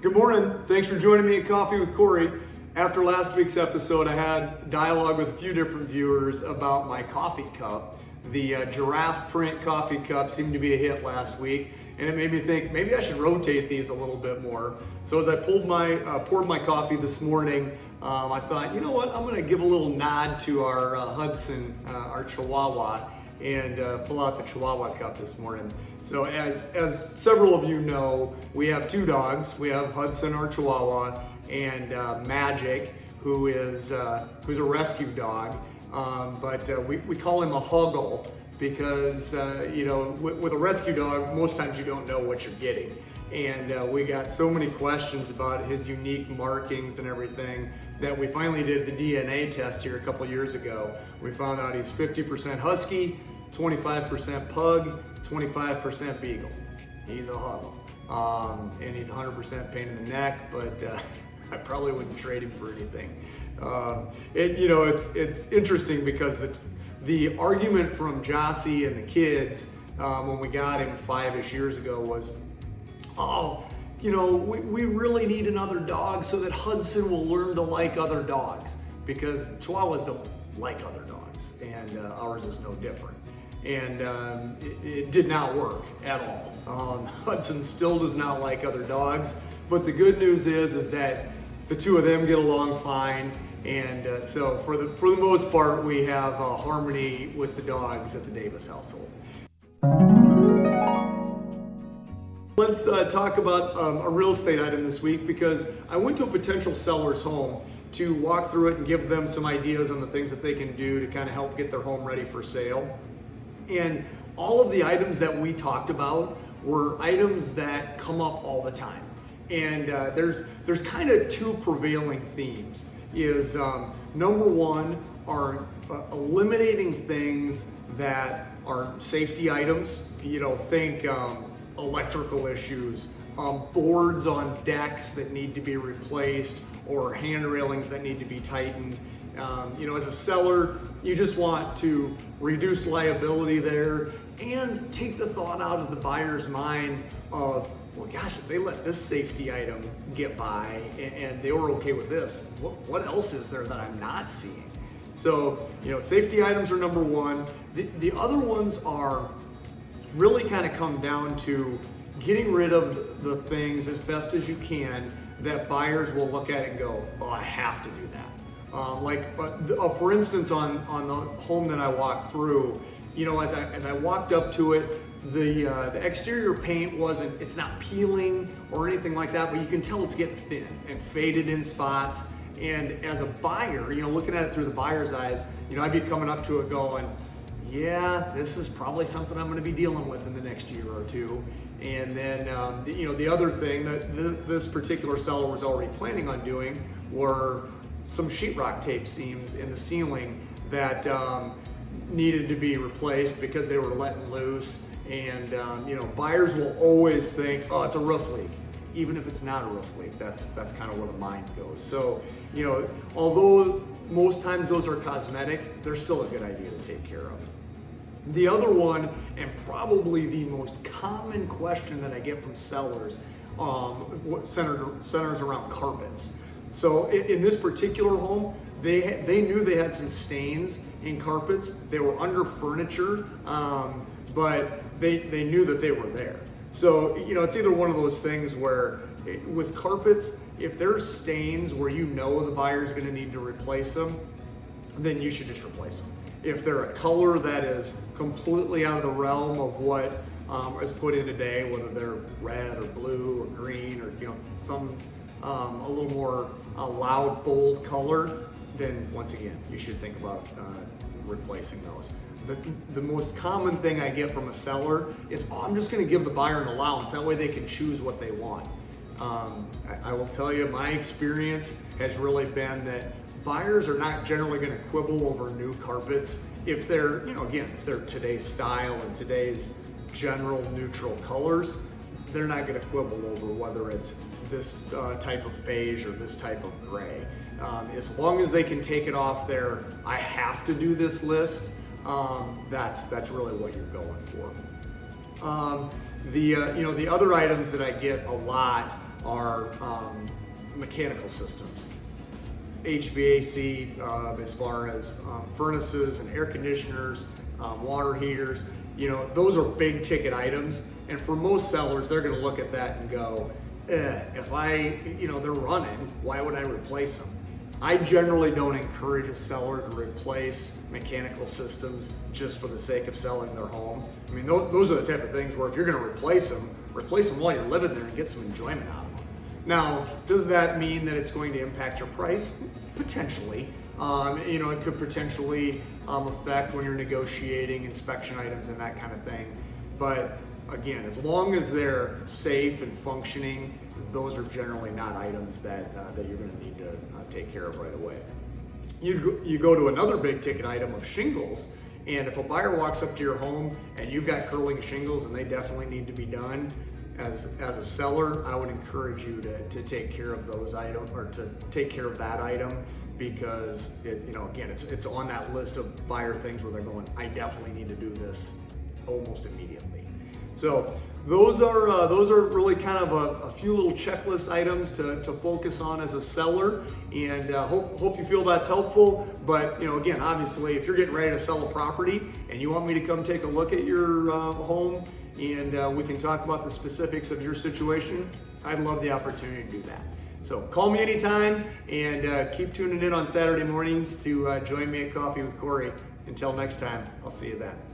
Good morning. Thanks for joining me at Coffee with Corey. After last week's episode, I had dialogue with a few different viewers about my coffee cup. The giraffe print coffee cup seemed to be a hit last week, and it made me think maybe I should rotate these a little bit more. So as I poured my coffee this morning, I thought, you know what, I'm going to give a little nod to our Hudson, our Chihuahua, and pull out the Chihuahua cup this morning. So as several of you know, we have two dogs. We have Hudson, our Chihuahua, and Magic, who's a rescue dog. But we call him a Huggle because with a rescue dog, most times you don't know what you're getting. And we got so many questions about his unique markings and everything that we finally did the DNA test here a couple years ago. We found out he's 50% Husky, 25% Pug, 25% Beagle. He's a Huggle. And he's 100% pain in the neck, but I probably wouldn't trade him for anything. It's interesting because the argument from Jossie and the kids when we got him 5-ish years ago was, we really need another dog so that Hudson will learn to like other dogs, because Chihuahuas don't like other dogs, and ours is no different. And it did not work at all. Hudson still does not like other dogs, but the good news is that the two of them get along fine. And so for the most part, we have harmony with the dogs at the Davis household. Let's talk about a real estate item this week, because I went to a potential seller's home to walk through it and give them some ideas on the things that they can do to kind of help get their home ready for sale. And all of the items that we talked about were items that come up all the time. And there's kind of two prevailing themes. Is number one are eliminating things that are safety items. Think electrical issues, boards on decks that need to be replaced, or hand railings that need to be tightened. As a seller, you just want to reduce liability there and take the thought out of the buyer's mind of, well, gosh, if they let this safety item get by and they were okay with this, what else is there that I'm not seeing? So, safety items are number one. The other ones are really kind of come down to getting rid of the things as best as you can that buyers will look at it and go, oh, I have to do that. For instance, on the home that I walked through, as I walked up to it, the exterior paint it's not peeling or anything like that, but you can tell it's getting thin and faded in spots. And as a buyer, looking at it through the buyer's eyes, I'd be coming up to it going, yeah, this is probably something I'm going to be dealing with in the next year or two. And then, the other thing that this particular seller was already planning on doing were some sheetrock tape seams in the ceiling that needed to be replaced because they were letting loose. And buyers will always think, oh, it's a roof leak, even if it's not a roof leak. That's kind of where the mind goes. So although most times those are cosmetic, they're still a good idea to take care of. The other one, and probably the most common question that I get from sellers, centers around carpets. So in this particular home, they knew they had some stains in carpets. They were under furniture, but they knew that they were there. So, it's either one of those things where with carpets, if there's stains where the buyer's going to need to replace them, then you should just replace them. If they're a color that is completely out of the realm of what is put in today, whether they're red or blue or green or some a little more loud, bold color, then once again, you should think about replacing those. The most common thing I get from a seller is, I'm just going to give the buyer an allowance. That way they can choose what they want. I will tell you, my experience has really been that buyers are not generally going to quibble over new carpets if they're, if they're today's style and today's general neutral colors. They're not going to quibble over whether it's this type of beige or this type of gray. As long as they can take it off their I have to do this list, that's really what you're going for. The other items that I get a lot are mechanical systems. HVAC, as far as furnaces and air conditioners, water heaters, those are big ticket items. And for most sellers, they're going to look at that and go, if they're running, why would I replace them? I generally don't encourage a seller to replace mechanical systems just for the sake of selling their home. I mean, those are the type of things where if you're going to replace them while you're living there and get some enjoyment out of them. Now, does that mean that it's going to impact your price? Potentially. It could potentially affect when you're negotiating inspection items and that kind of thing. But again, as long as they're safe and functioning, those are generally not items that you're going to need to take care of right away. You go to another big ticket item of shingles, and if a buyer walks up to your home and you've got curling shingles and they definitely need to be done, as a seller, I would encourage you to take care of those items, or to take care of that item, because it's on that list of buyer things where they're going, I definitely need to do this almost immediately. So those are really kind of a few little checklist items to focus on as a seller, and hope you feel that's helpful. But again, obviously, if you're getting ready to sell a property and you want me to come take a look at your home and we can talk about the specifics of your situation, I'd love the opportunity to do that. So call me anytime, and keep tuning in on Saturday mornings to join me at Coffee with Corey. Until next time, I'll see you then.